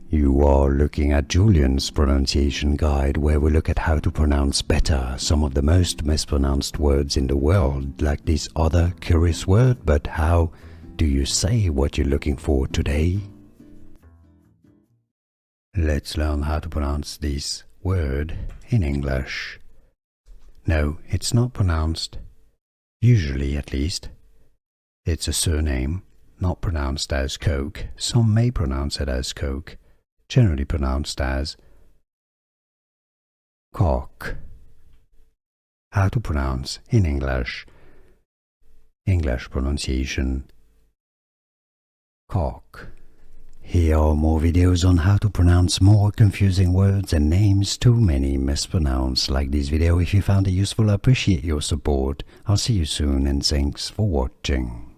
You are looking at Julian's pronunciation guide, where we look at how to pronounce better some of the most mispronounced words in the world, like this other curious word. But how do you say what you're looking for today? Let's learn how to pronounce this word in English. No, it's not pronounced, usually at least. It's a surname, not pronounced as Cocke. Some may pronounce it as Cocke, generally pronounced as Cocke. How to pronounce in English. English pronunciation, Cocke. Here are more videos on how to pronounce more confusing words and names too many mispronounced. Like this video if you found it useful. I appreciate your support. I'll see you soon and thanks for watching.